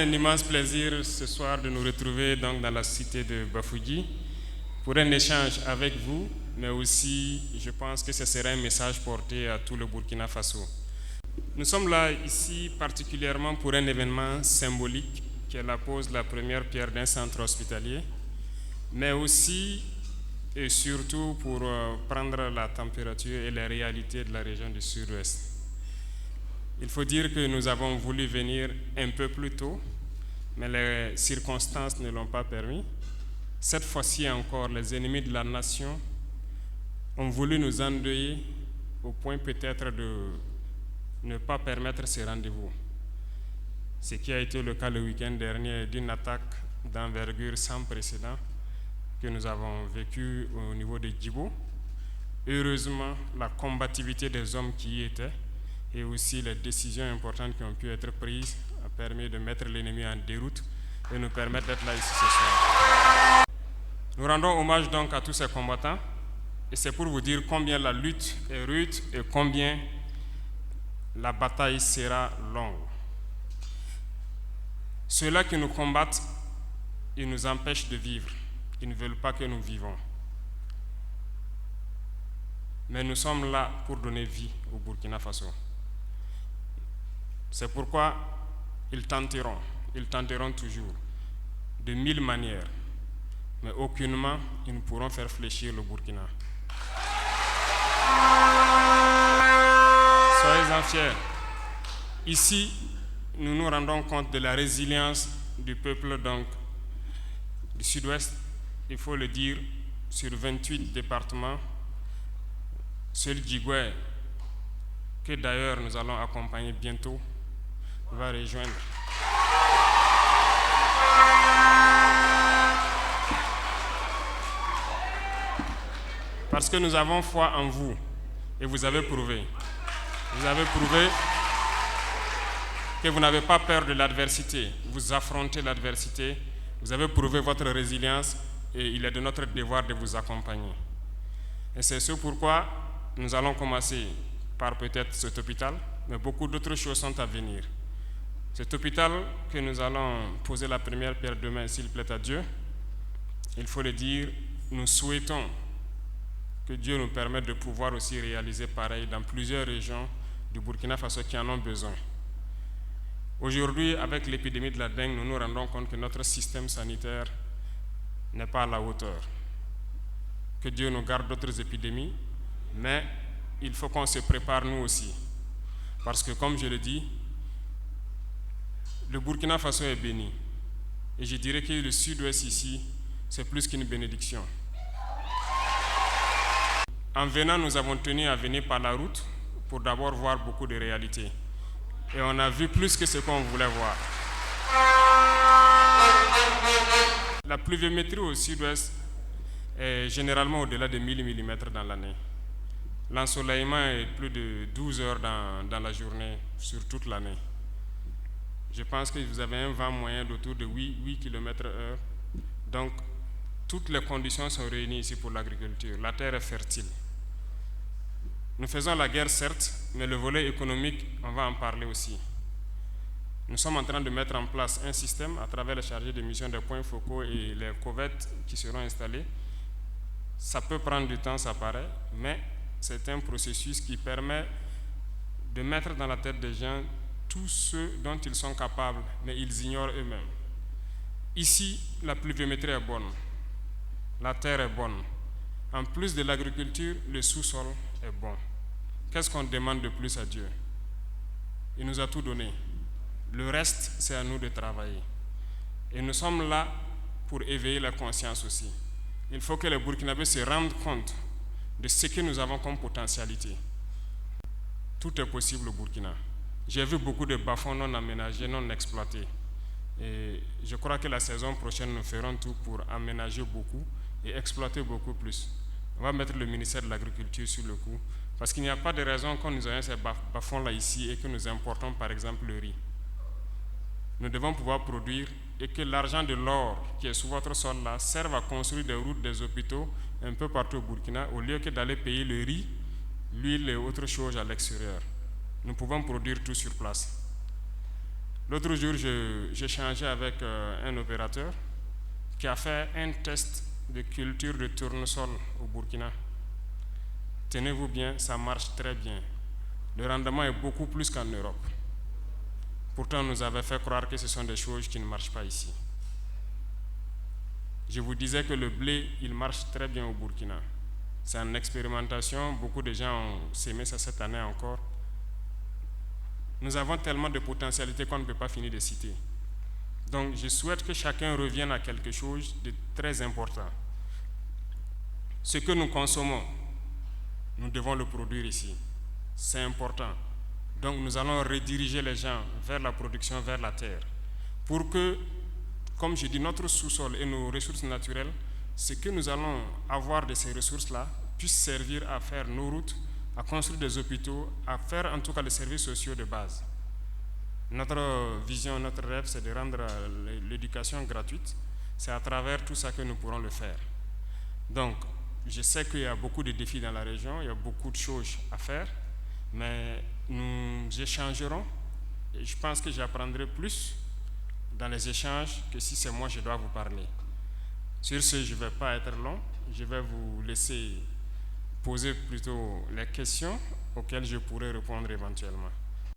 un immense plaisir ce soir de nous retrouver donc dans la cité de Bafouilly pour un échange avec vous, mais aussi je pense que ce sera un message porté à tout le Burkina Faso. Nous sommes là ici particulièrement pour un événement symbolique qui est la pose de la première pierre d'un centre hospitalier, mais aussi et surtout pour prendre la température et les réalités de la région du Sud-Ouest. Il faut dire que nous avons voulu venir un peu plus tôt, mais les circonstances ne l'ont pas permis. Cette fois-ci encore, les ennemis de la nation ont voulu nous endeuiller au point peut-être de ne pas permettre ces rendez-vous. Ce qui a été le cas le week-end dernier d'une attaque d'envergure sans précédent que nous avons vécue au niveau de Djibo. Heureusement, la combativité des hommes qui y étaient et aussi les décisions importantes qui ont pu être prises a permis de mettre l'ennemi en déroute et nous permettre d'être là ici ce soir. Nous rendons hommage donc à tous ces combattants et c'est pour vous dire combien la lutte est rude et combien la bataille sera longue. Ceux-là qui nous combattent, ils nous empêchent de vivre. Ils ne veulent pas que nous vivons. Mais nous sommes là pour donner vie au Burkina Faso. C'est pourquoi ils tenteront toujours, de 1000 manières, mais aucunement ils ne pourront faire fléchir le Burkina. Soyez-en fiers. Ici, nous nous rendons compte de la résilience du peuple donc, du Sud-Ouest. Il faut le dire, sur 28 départements, seul Djigoué, que d'ailleurs nous allons accompagner bientôt, va rejoindre. Parce que nous avons foi en vous et vous avez prouvé. Vous avez prouvé que vous n'avez pas peur de l'adversité. Vous affrontez l'adversité. Vous avez prouvé votre résilience et il est de notre devoir de vous accompagner. Et c'est ce pourquoi nous allons commencer par peut-être cet hôpital, mais beaucoup d'autres choses sont à venir. Cet hôpital que nous allons poser la première pierre demain, s'il plaît à Dieu, il faut le dire, nous souhaitons que Dieu nous permette de pouvoir aussi réaliser pareil dans plusieurs régions du Burkina Faso qui en ont besoin. Aujourd'hui, avec l'épidémie de la dengue, nous nous rendons compte que notre système sanitaire n'est pas à la hauteur. Que Dieu nous garde d'autres épidémies, mais il faut qu'on se prépare nous aussi. Parce que comme je le dis, le Burkina Faso est béni. Et je dirais que le Sud-Ouest ici, c'est plus qu'une bénédiction. En venant, nous avons tenu à venir par la route pour d'abord voir beaucoup de réalités. Et on a vu plus que ce qu'on voulait voir. La pluviométrie au Sud-Ouest est généralement au-delà de 1000 mm dans l'année. L'ensoleillement est plus de 12 heures dans la journée, sur toute l'année. Je pense que vous avez un vent moyen d'autour de 8 km/h. Donc, toutes les conditions sont réunies ici pour l'agriculture. La terre est fertile. Nous faisons la guerre, certes, mais le volet économique, on va en parler aussi. Nous sommes en train de mettre en place un système à travers les chargés de mission des points focaux et les covettes qui seront installés. Ça peut prendre du temps, ça paraît, mais c'est un processus qui permet de mettre dans la tête des gens tout ce dont ils sont capables, mais ils ignorent eux-mêmes. Ici, la pluviométrie est bonne, la terre est bonne. En plus de l'agriculture, le sous-sol est bon. Qu'est-ce qu'on demande de plus à Dieu? Il nous a tout donné. Le reste, c'est à nous de travailler. Et nous sommes là pour éveiller la conscience aussi. Il faut que les Burkinabés se rendent compte de ce que nous avons comme potentialité. Tout est possible au Burkina. J'ai vu beaucoup de bas-fonds non aménagés, non exploités. Et je crois que la saison prochaine, nous ferons tout pour aménager beaucoup et exploiter beaucoup plus. On va mettre le ministère de l'Agriculture sur le coup, parce qu'il n'y a pas de raison qu'on nous ayons ces bas-fonds-là ici et que nous importons par exemple le riz. Nous devons pouvoir produire et que l'argent de l'or qui est sur votre sol là serve à construire des routes, des hôpitaux un peu partout au Burkina, au lieu que d'aller payer le riz, l'huile et autres choses à l'extérieur. Nous pouvons produire tout sur place. L'autre jour, j'ai changé avec un opérateur qui a fait un test de culture de tournesol au Burkina. Tenez-vous bien, ça marche très bien. Le rendement est beaucoup plus qu'en Europe. Pourtant, on nous avait fait croire que ce sont des choses qui ne marchent pas ici. Je vous disais que le blé, il marche très bien au Burkina. C'est en expérimentation, beaucoup de gens ont sémé ça cette année encore. Nous avons tellement de potentialités qu'on ne peut pas finir de citer. Donc, je souhaite que chacun revienne à quelque chose de très important. Ce que nous consommons, nous devons le produire ici. C'est important. Donc, nous allons rediriger les gens vers la production, vers la terre, pour que, comme je dis, notre sous-sol et nos ressources naturelles, ce que nous allons avoir de ces ressources-là, puisse servir à faire nos routes, à construire des hôpitaux, à faire en tout cas les services sociaux de base. Notre vision, notre rêve, c'est de rendre l'éducation gratuite. C'est à travers tout ça que nous pourrons le faire. Donc, je sais qu'il y a beaucoup de défis dans la région, il y a beaucoup de choses à faire, mais nous échangerons et je pense que j'apprendrai plus dans les échanges que si c'est moi je dois vous parler. Sur ce, je ne vais pas être long, je vais vous laisser poser plutôt les questions auxquelles je pourrai répondre éventuellement.